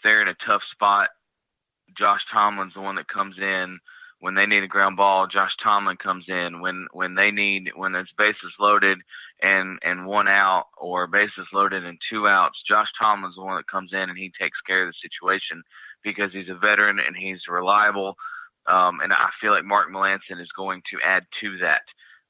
they're in a tough spot, Josh Tomlin's the one that comes in. When they need a ground ball, Josh Tomlin comes in. When it's bases loaded and one out, or bases loaded and two outs, Josh Tomlin's the one that comes in and he takes care of the situation because he's a veteran and he's reliable. And I feel like Mark Melancon is going to add to that.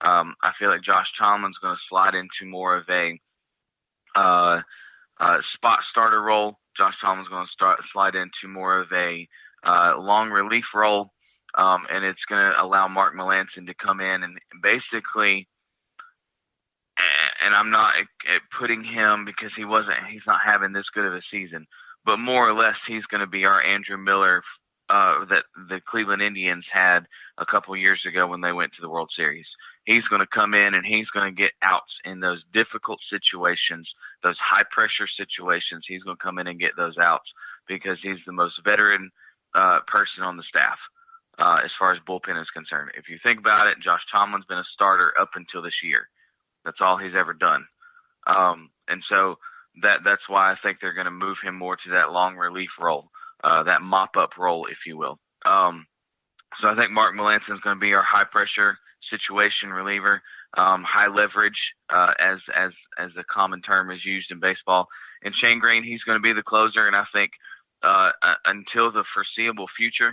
I feel like Josh Tomlin's going to slide into more of a spot starter role. Josh Tomlin's going to slide into more of a long relief role. And it's going to allow Mark Melancon to come in and basically, and I'm not putting him because he's not having this good of a season, but more or less he's going to be our Andrew Miller that the Cleveland Indians had a couple years ago when they went to the World Series. He's going to come in and he's going to get outs in those difficult situations, those high pressure situations. He's going to come in and get those outs because he's the most veteran person on the staff. As far as bullpen is concerned. If you think about it, Josh Tomlin's been a starter up until this year. That's all he's ever done. And so that's why I think they're going to move him more to that long relief role, that mop-up role, if you will. So I think Mark Melancon is going to be our high-pressure situation reliever, high leverage, as a common term is used in baseball. And Shane Green, he's going to be the closer, and I think until the foreseeable future,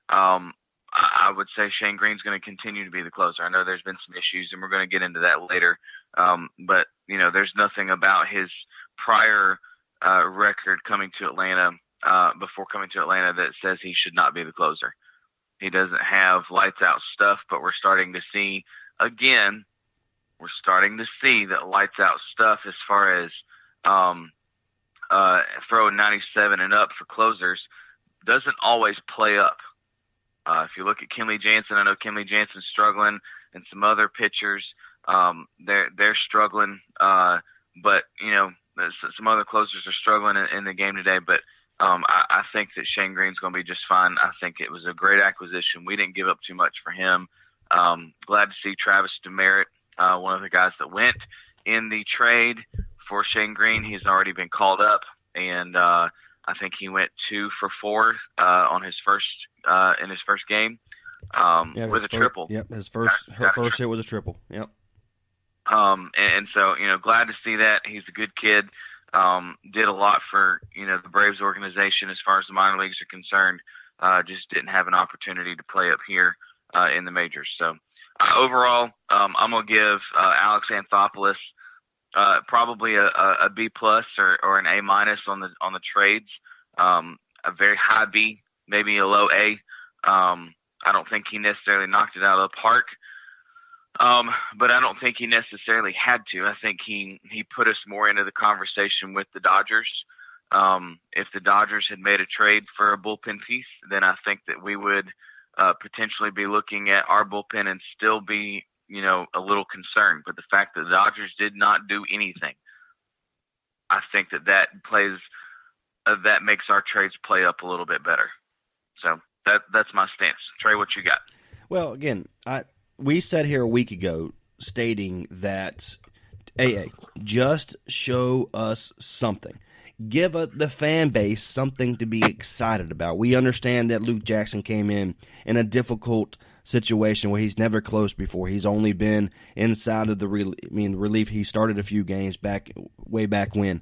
I would say Shane Green's going to continue to be the closer. I know there's been some issues, and we're going to get into that later. But, there's nothing about his prior record coming to Atlanta, before coming to Atlanta, that says he should not be the closer. He doesn't have lights-out stuff, but we're starting to see, again, that lights-out stuff as far as throwing 97 and up for closers doesn't always play up. If you look at Kenley Jansen, I know Kenley Jansen's struggling, and some other pitchers, they're struggling. But some other closers are struggling in the game today. But I think that Shane Green's going to be just fine. I think it was a great acquisition. We didn't give up too much for him. Glad to see Travis Demerit, one of the guys that went in the trade for Shane Green. He's already been called up, and I think he went 2 for 4 on his first in his first game with a triple. Yep, his first hit was a triple. Yep. And so glad to see that. He's a good kid. Did a lot for the Braves organization as far as the minor leagues are concerned. Just didn't have an opportunity to play up here in the majors. So overall, I'm gonna give Alex Anthopoulos probably a B plus or an A minus on the trades. A very high B, maybe a low A. I don't think he necessarily knocked it out of the park. But I don't think he necessarily had to. I think he put us more into the conversation with the Dodgers. If the Dodgers had made a trade for a bullpen piece, then I think that we would potentially be looking at our bullpen and still be, a little concerned. But the fact that the Dodgers did not do anything, I think that makes our trades play up a little bit better. So that's my stance. Trey, what you got? Well, again, we sat here a week ago stating that, just show us something. Give the fan base something to be excited about. We understand that Luke Jackson came in a difficult situation where he's never closed before. He's only been inside of the relief. He started a few games way back when.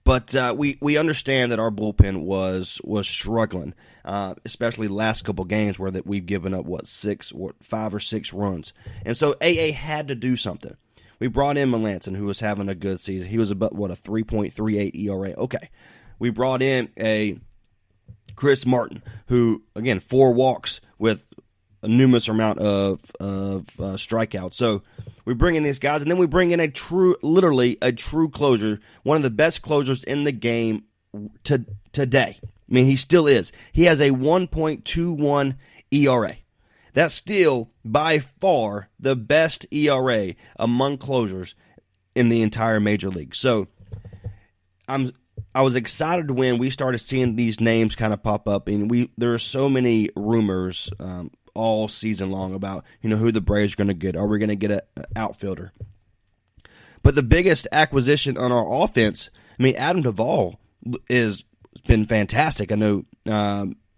But we understand that our bullpen was struggling, especially the last couple games where that we've given up 5 or 6 runs, and so AA had to do something. We brought in Melancon, who was having a good season. He was about a 3.38 ERA. Okay, we brought in a Chris Martin, who again 4 walks with a numerous amount of strikeouts. So we bring in these guys, and then we bring in literally a true closer, one of the best closers in the game today. I mean, he still is. He has a 1.21 ERA. That's still by far the best ERA among closers in the entire major league. So I was excited when we started seeing these names kind of pop up, and there are so many rumors all season long about who the Braves are going to get. Are we going to get an outfielder? But the biggest acquisition on our offense, Adam Duvall is been fantastic. I know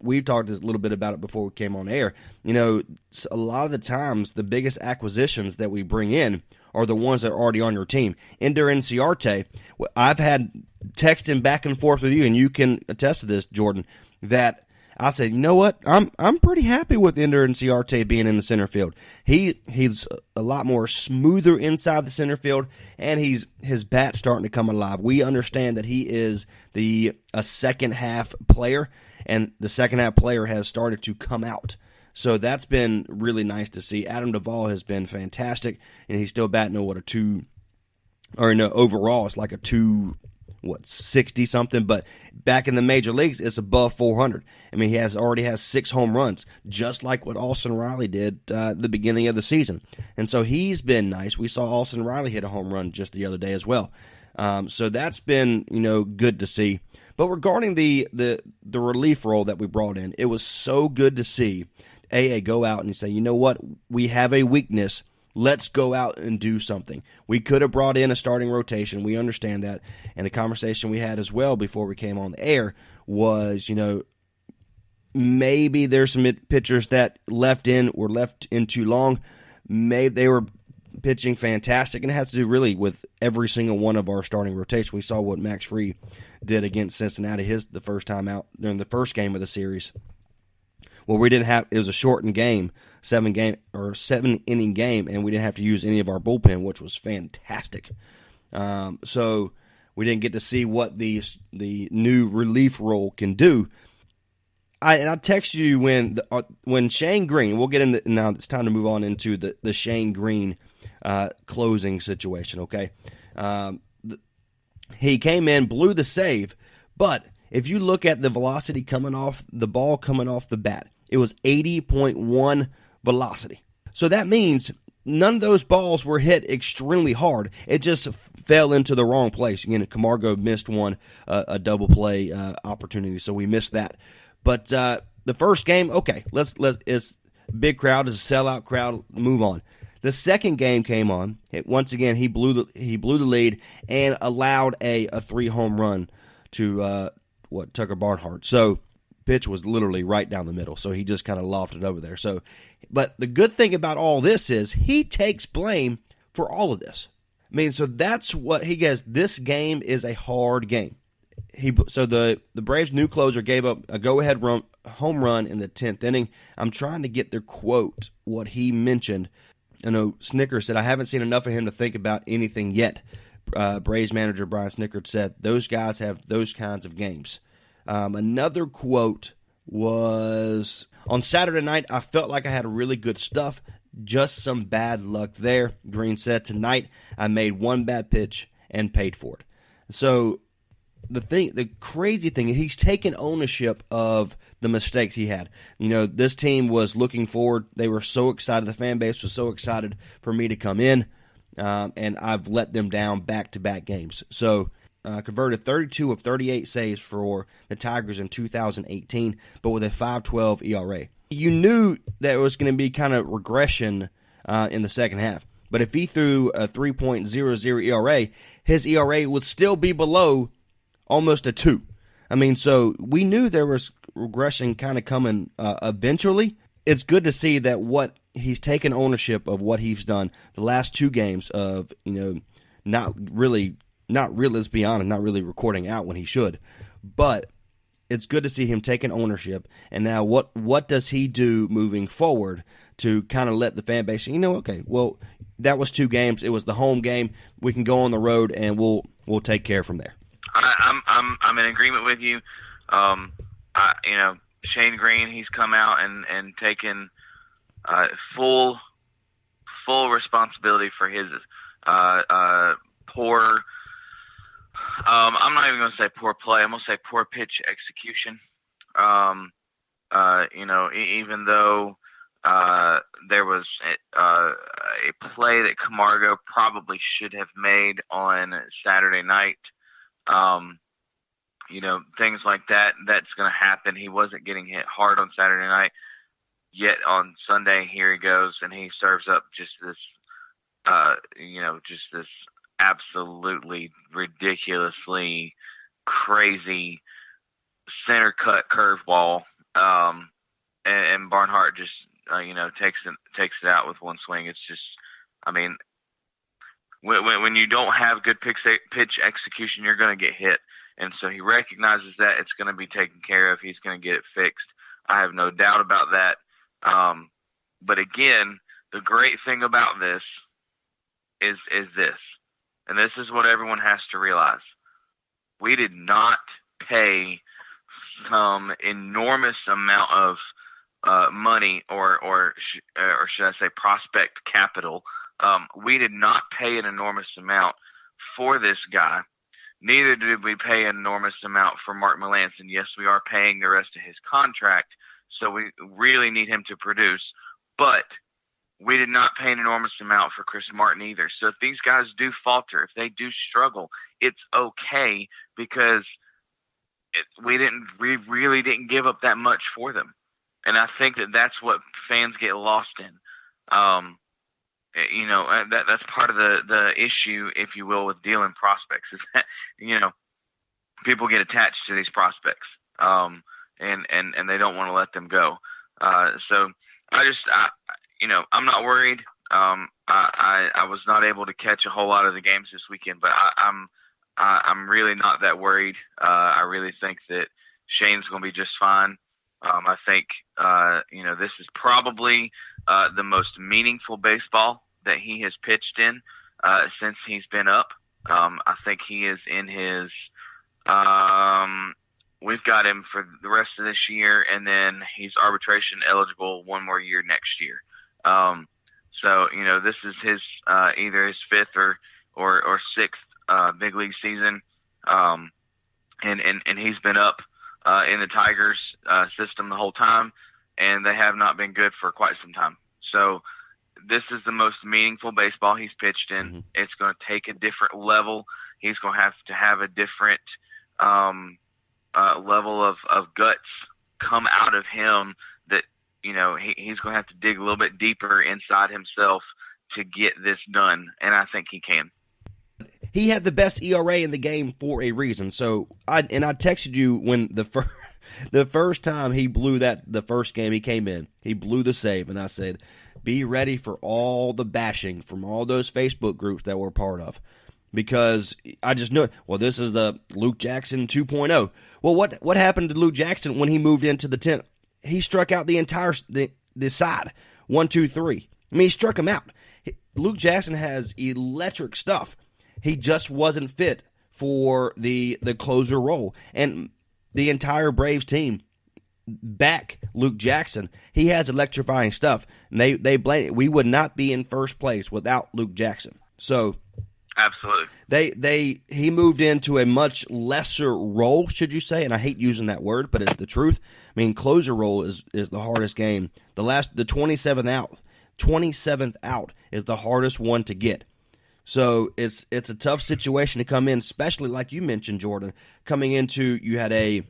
we've talked a little bit about it before we came on air. You know, a lot of the times the biggest acquisitions that we bring in are the ones that are already on your team. Ender Inciarte, I've had texting back and forth with you, and you can attest to this, Jordan, that I said, you know what, I'm pretty happy with Ender Inciarte being in the center field. He's a lot more smoother inside the center field, and his bat's starting to come alive. We understand that he is a second half player, and the second half player has started to come out. So that's been really nice to see. Adam Duvall has been fantastic, and he's still batting overall it's like a 260 something, but back in the major leagues it's above 400. I mean, he already has 6 home runs, just like what Austin Riley did at the beginning of the season. And so he's been nice. We saw Austin Riley hit a home run just the other day as well. So that's been, good to see. But regarding the relief role that we brought in, it was so good to see AA go out and say, you know what, we have a weakness. Let's go out and do something. We could have brought in a starting rotation. We understand that. And the conversation we had as well before we came on the air was, maybe there's some pitchers that were left in too long. Maybe they were pitching fantastic, and it has to do really with every single one of our starting rotation. We saw what Max Fried did against Cincinnati the first time out during the first game of the series. Well, it was a shortened game, 7-inning game, and we didn't have to use any of our bullpen, which was fantastic. So we didn't get to see what the new relief role can do. I text you when Shane Green. We'll get into now. It's time to move on into the Shane Green closing situation. Okay, he came in, blew the save, but if you look at the velocity coming off the ball coming off the bat, it was 80.1 velocity. So that means none of those balls were hit extremely hard. It just fell into the wrong place. Again, Camargo missed a double play opportunity, so we missed that. But the first game, okay, it's big crowd, it's a sellout crowd, move on. The second game came on. Once again, he blew the lead and allowed a 3-home run to Tucker Barnhart. So pitch was literally right down the middle. So he just kind of lofted over there. So, but the good thing about all this is he takes blame for all of this. I mean, so that's what he gets. This game is a hard game. So the Braves' new closer gave up a go-ahead home run in the 10th inning. I'm trying to get their quote, what he mentioned. I know Snickers said, I haven't seen enough of him to think about anything yet. Braves manager Brian Snickers said, those guys have those kinds of games. Another quote was, on Saturday night, I felt like I had really good stuff, just some bad luck there. Green said, tonight I made one bad pitch and paid for it. So the crazy thing is he's taken ownership of the mistakes he had. This team was looking forward. They were so excited. The fan base was so excited for me to come in, and I've let them down back-to-back games. So converted 32 of 38 saves for the Tigers in 2018, but with a 5.12 ERA. You knew that it was going to be kind of regression in the second half. But if he threw a 3.00 ERA, his ERA would still be below almost a 2. I mean, so we knew there was regression kind of coming eventually. It's good to see that what he's taken ownership of what he's done the last 2 games of, not really, let's be honest, not really recording out when he should. But it's good to see him taking ownership. And now what does he do moving forward to kind of let the fan base, okay, well, that was 2 games. It was the home game. We can go on the road and we'll take care from there. I'm in agreement with you. Shane Green, he's come out and taken full responsibility for his poor. I'm not even going to say poor play. I'm going to say poor pitch execution. Even though there was a play that Camargo probably should have made on Saturday night. Things like that, that's going to happen. He wasn't getting hit hard on Saturday night, yet on Sunday, here he goes, and he serves up just this, just this absolutely ridiculously crazy center cut curveball, and Barnhart just takes it out with one swing. It's just, I mean, when you don't have good pitch execution, you're going to get hit. And so he recognizes that it's going to be taken care of. He's going to get it fixed. I have no doubt about that. But again, the great thing about this is this, and this is what everyone has to realize. We did not pay some enormous amount of money, or should I say prospect capital. We did not pay an enormous amount for this guy. Neither did we pay an enormous amount for Mark Melancon. Yes, we are paying the rest of his contract, so we really need him to produce. But we did not pay an enormous amount for Chris Martin either. So if these guys do falter, if they do struggle, it's okay, because we really didn't give up that much for them. And I think that's what fans get lost in. That's part of the issue, if you will, with dealing prospects, is that, people get attached to these prospects, and they don't want to let them go. So I'm not worried. I was not able to catch a whole lot of the games this weekend, but I'm really not that worried. I really think that Shane's going to be just fine. I think this is probably the most meaningful baseball that he has pitched in since he's been up. I think he is in his we've got him for the rest of this year, and then he's arbitration eligible one more year next year. So this is his either his fifth or sixth big league season, and he's been up in the Tigers system the whole time, and they have not been good for quite some time. So this is the most meaningful baseball he's pitched in. Mm-hmm. It's going to take a different level. He's going to have a different level of guts come out of him that, he's going to have to dig a little bit deeper inside himself to get this done, and I think he can. He had the best ERA in the game for a reason. So I texted you when the first time he blew the first game he came in, he blew the save, and I said, be ready for all the bashing from all those Facebook groups that we're part of. Because I just knew, this is the Luke Jackson 2.0. Well, what happened to Luke Jackson when he moved into the 10th? He struck out the entire the side, 1, 2, 3. I mean, he struck him out. Luke Jackson has electric stuff. He just wasn't fit for the closer role. And the entire Braves team back Luke Jackson. He has electrifying stuff. And they blame it. We would not be in first place without Luke Jackson. So absolutely. He moved into a much lesser role, should you say, and I hate using that word, but it's the truth. I mean, closer role is the hardest game. The 27th out is the hardest one to get. So it's a tough situation to come in, especially like you mentioned, Jordan, coming into, you had a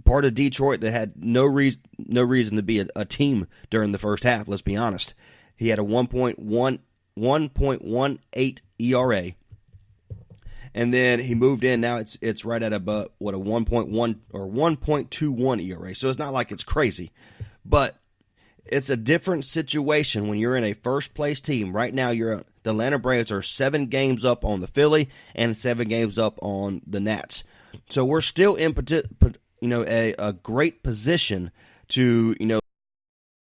part of Detroit that had no reason to be a team during the first half, let's be honest. He had a 1.18 ERA. And then he moved in. Now it's right at about a 1.1 or 1.21 ERA. So it's not like it's crazy, but it's a different situation when you're in a first place team. Right now, the Atlanta Braves are 7 games up on the Philly and 7 games up on the Nats. So we're still in a great position to